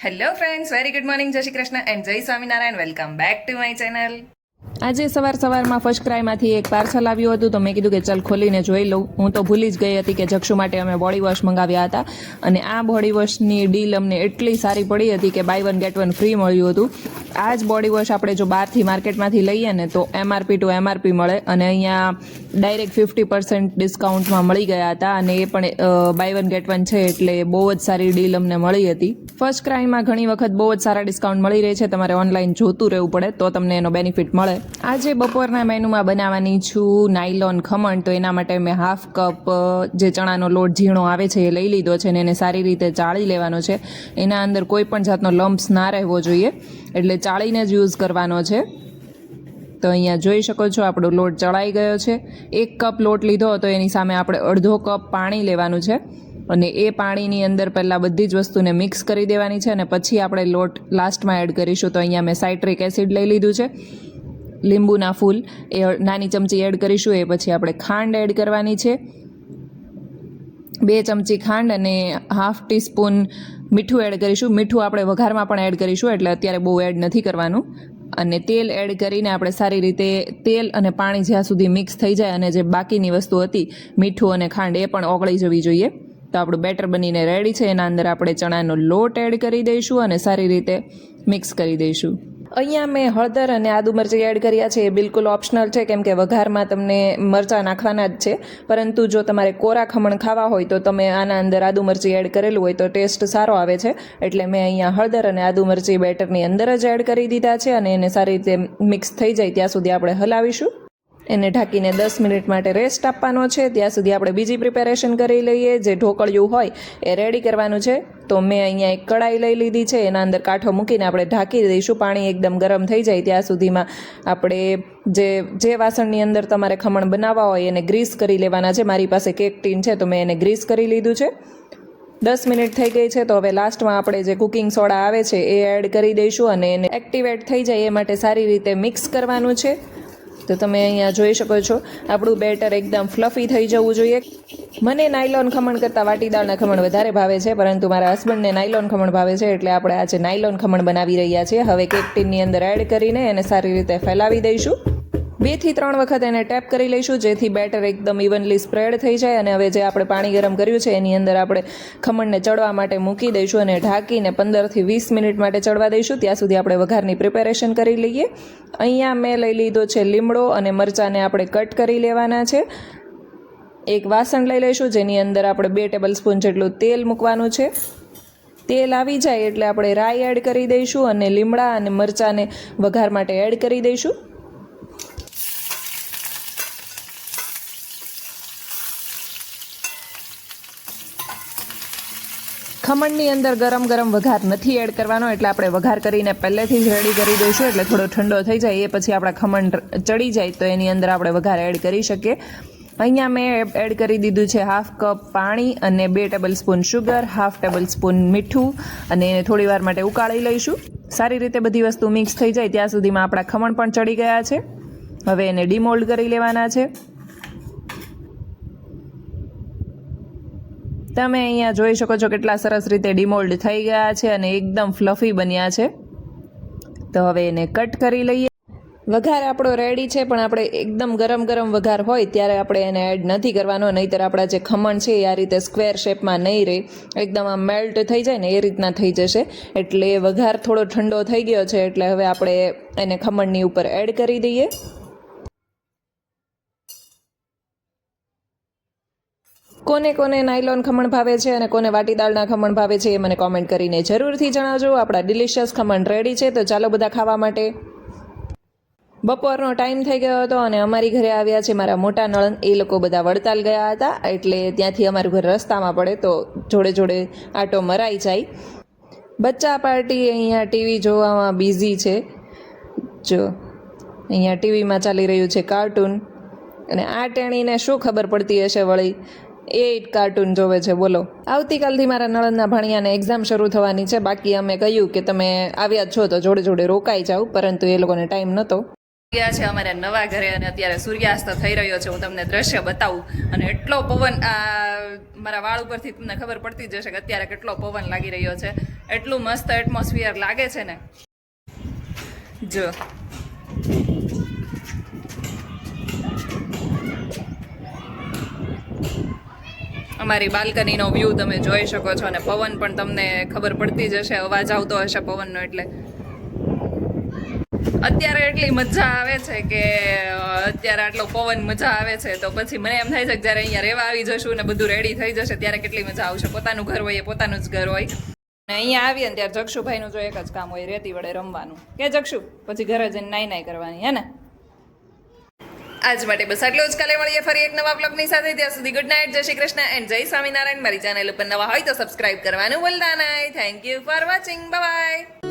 Hello friends, very good morning, જય Shri Krishna and જય Swaminarayan. Welcome back to my channel. આજે સવારમાં ફર્સ્ટ ક્રાયમાંથી એક પાર્સલ આવ્યું હતું, તો મેં કીધું કે ચાલ ખોલીને જોઈ લઉં. હું તો ભૂલી જ ગઈ હતી કે જક્ષુ માટે અમે બોડી વોશ મંગાવ્યા હતા, અને આ બોડી વોશની ડીલ અમને એટલી સારી પડી હતી કે buy one get one free મળ્યું હતું. આ જ બોડી વોશ આપણે જો બહારથી માર્કેટમાંથી લઈએ ને તો MRP ટુ MRP મળે, અને અહીંયા ડાયરેક્ટ 50% ડિસ્કાઉન્ટમાં મળી ગયા હતા, અને એ પણ બાય વન ગેટ વન છે એટલે બહુ જ સારી ડીલ અમને મળી હતી. ફર્સ્ટ ક્રાયમાં ઘણી વખત બહુ જ સારા ડિસ્કાઉન્ટ મળી રહે છે, તમારે ઓનલાઈન જોતું રહેવું પડે તો તમને એનો બેનિફિટ મળે. આજે બપોરના મેનુમાં બનાવવાની છું નાયલોન ખમણ, તો એના માટે મેં હાફ કપ જે ચણાનો લોટ ઝીણો આવે છે એ લઈ લીધો છે, અને એને સારી રીતે ચાળી લેવાનો છે. એના અંદર કોઈ પણ જાતનો લમ્પ્સ ના રહેવો જોઈએ, એટલે ચાળીને જ યુઝ કરવાનો છે. તો અહીંયા જોઈ શકો છો આપણો લોટ ચડાઈ ગયો છે. 1 કપ લોટ લીધો તો એની સામે આપણે અડધો કપ પાણી લેવાનું છે, અને એ પાણીની અંદર પહેલાં બધી જ વસ્તુને મિક્સ કરી દેવાની છે, અને પછી આપણે લોટ લાસ્ટમાં એડ કરીશું. તો અહીંયા મેં સાઇટ્રિક એસિડ લઈ લીધું છે, લીંબુના ફૂલ એ નાની ચમચી એડ કરીશું. એ પછી આપણે ખાંડ એડ કરવાની છે, 2 ચમચી ખાંડ, અને હાફ ટીસ્પૂન મીઠું એડ કરીશું. મીઠું આપણે વઘારમાં પણ એડ કરીશું, એટલે અત્યારે બહુ એડ નથી કરવાનું. અને તેલ એડ કરીને આપણે સારી રીતે તેલ અને પાણી જ્યાં સુધી મિક્સ થઈ જાય, અને જે બાકીની વસ્તુ હતી મીઠું અને ખાંડ એ પણ ઓગળી જવી જોઈએ. તો આપણું બેટર બનીને રેડી છે. એના અંદર આપણે ચણાનો લોટ એડ કરી દઈશું અને સારી રીતે મિક્સ કરી દઈશું. અહીંયા મેં હળદર અને આદુ મરચી એડ કર્યા છે. એ બિલકુલ ઓપ્શનલ છે, કેમ કે વઘારમાં તમને મરચાં નાખવાના જ છે. પરંતુ જો તમારે કોરા ખમણ ખાવા હોય તો તમે આના અંદર આદુ મરચી એડ કરેલું હોય તો ટેસ્ટ સારો આવે છે. એટલે મેં અહીંયા હળદર અને આદુ મરચી બેટરની અંદર જ એડ કરી દીધા છે, અને એને સારી રીતે મિક્સ થઈ જાય ત્યાં સુધી આપણે હલાવીશું. એને ઢાંકીને 10 મિનિટ માટે રેસ્ટ આપવાનો છે. ત્યાં સુધી આપણે બીજી પ્રિપેરેશન કરી લઈએ. જે ઢોકળિયું હોય એ રેડી કરવાનું છે. તો મેં અહીંયા એક કડાઈ લઈ લીધી છે, એના અંદર કાંઠો મૂકીને આપણે ઢાંકી દઈશું. પાણી એકદમ ગરમ થઈ જાય ત્યાં સુધીમાં આપણે જે વાસણની અંદર તમારે ખમણ બનાવવા હોય એને ગ્રીસ કરી લેવાના છે. મારી પાસે કેક ટીન છે તો મેં એને ગ્રીસ કરી લીધું છે. 10 મિનિટ થઈ ગઈ છે, તો હવે લાસ્ટમાં આપણે જે કુકિંગ સોડા આવે છે એ એડ કરી દઈશું, અને એને એક્ટિવેટ થઈ જાય એ માટે સારી રીતે મિક્સ કરવાનું છે. તો તમે અહીંયા જોઈ શકો છો આપણું બેટર એકદમ ફ્લફી થઈ જવું જોઈએ. મને નાયલોન ખમણ કરતાં વાટીદાળના ખમણ વધારે ભાવે છે, પરંતુ મારા હસબન્ડને નાયલોન ખમણ ભાવે છે, એટલે આપણે આજે નાયલોન ખમણ બનાવી રહ્યા છીએ. હવે કેક ટીનની અંદર એડ કરીને એને સારી રીતે ફેલાવી દઈશું. 2 થી 3 વખત એને ટેપ કરી લઈશું, જેથી બેટર એકદમ ઇવનલી સ્પ્રેડ થઈ જાય. અને હવે જે આપણે પાણી ગરમ કર્યું છે એની અંદર આપણે ખમણને ચડવા માટે મૂકી દઈશું, અને ઢાંકીને 15 થી 20 મિનિટ માટે ચડવા દઈશું. ત્યાં સુધી આપણે વઘારની પ્રિપેરેશન કરી લઈએ. અહીંયા મેં લઈ લીધો છે લીમડો, અને મરચાંને આપણે કટ કરી લેવાના છે. એક વાસણ લઈ લઈશું, જેની અંદર આપણે 2 ટેબલ સ્પૂન જેટલું તેલ મૂકવાનું છે. તેલ આવી જાય એટલે આપણે રાઈ એડ કરી દઈશું, અને લીમડા અને મરચાંને વઘાર માટે એડ કરી દઈશું. ખમણની અંદર ગરમ વઘાર નથી એડ કરવાનો, એટલે આપણે વઘાર કરીને પહેલેથી જ રેડી કરી દઈશું. એટલે થોડો ઠંડો થઈ જાય એ પછી આપણા ખમણ ચડી જાય તો એની અંદર આપણે વઘાર એડ કરી શકીએ. અહીંયા મેં એડ કરી દીધું છે હાફ કપ પાણી, અને 2 table spoon sugar, half table spoon મીઠું, અને એને થોડી વાર માટે ઉકાળી લઈશું. સારી રીતે બધી વસ્તુ મિક્સ થઈ જાય ત્યાં સુધીમાં આપણા ખમણ પણ ચડી ગયા છે. હવે એને ડીમોલ્ડ કરી લેવાના છે. તમે અહીંયા જોઈ શકો છો કેટલા સરસ રીતે ડીમોલ્ડ થઈ ગયા છે, અને એકદમ ફ્લફી બન્યા છે. તો હવે એને કટ કરી લઈએ. વઘાર આપણો રેડી છે, પણ આપણે એકદમ ગરમ વઘાર હોય ત્યારે આપણે એને એડ નથી કરવાનો, નહીંતર આપણા જે ખમણ છે એ આ રીતે સ્ક્વેર શેપમાં નહીં રહે, એકદમ આમ મેલ્ટ થઈ જાય ને એ રીતના થઈ જશે. એટલે વઘાર થોડો ઠંડો થઈ ગયો છે, એટલે હવે આપણે એને ખમણની ઉપર એડ કરી દઈએ. કોને નાયલોન ખમણ ભાવે છે અને કોને વાટીદાળના ખમણ ભાવે છે એ મને કોમેન્ટ કરીને જરૂરથી જણાવજો. આપણા ડિલિશિયસ ખમણ રેડી છે, તો ચાલો બધા ખાવા માટે. બપોરનો ટાઈમ થઈ ગયો હતો, અને અમારી ઘરે આવ્યા છે મારા મોટા નણંદ. એ લોકો બધા વડતાલ ગયા હતા, એટલે ત્યાંથી અમારું ઘર રસ્તામાં પડે, તો જોડે આટો મરાઈ જાય. બચ્ચા પાર્ટી અહીંયા ટીવી જોવામાં બિઝી છે. જો અહીંયા ટીવીમાં ચાલી રહ્યું છે કાર્ટૂન, અને આ ટેણીને શું ખબર પડતી હશે વળી, એ કાર્ટૂન જોવે છે. બોલો, આવતીકાલથી મારા નણંદના ભાણિયાને એક્ઝામ શરૂ થવાની છે. બાકી અમે કહ્યું કે તમે આવ્યા જ છો તો જોડે રોકાઈ જાઓ, પરંતુ એ લોકોને ટાઈમ નહોતો. ગયા છે અમારા નવા ઘરે અને અત્યારે સૂર્યાસ્ત થઈ રહ્યો છે. હું તમને દ્રશ્ય બતાવું અને એટલો પવન મારા વાળ ઉપરથી તમને ખબર પડતી જ હશે કે અત્યારે કેટલો પવન લાગી રહ્યો છે. એટલું મસ્ત એટમોસ્ફિયર લાગે છે ને. જો અમારી બાલ્કનીનો વ્યૂ તમે જોઈ શકો છો અને પવન પણ તમને ખબર પડતી જ હશે, અવાજ આવતો હશે પવનનો. એટલે અત્યારે એટલી મજા આવે છે કે અત્યારે આટલો પવન મજા આવે છે તો પછી મને એમ થાય છે કે જ્યારે અહીંયા રહેવા આવી જશું ને બધું રેડી થઈ જશે ત્યારે કેટલી મજા આવશે. પોતાનું ઘર હોય એ પોતાનું જ ઘર હોય. અને અહીંયા આવીએ ને ત્યારે જક્ષુભાઈનું જો એક જ કામ હોય, રેતી વડે રમવાનું. કે જક્ષુ પછી ઘરે જઈને નાઈ કરવાની, હે ને? આજ માટે બસ આટલું જ. કાલે મળીએ ફરી એક નવા બ્લોગની સાથે. ત્યાં સુધી ગુડ નાઇટ, જય શ્રી કૃષ્ણ એન્ડ જય સ્વામિનારાયણ. મારી ચેનલ ઉપર નવા હોય તો સબસ્ક્રાઇબ કરવાનું ભૂલતા નહીં. Thank you for watching. By.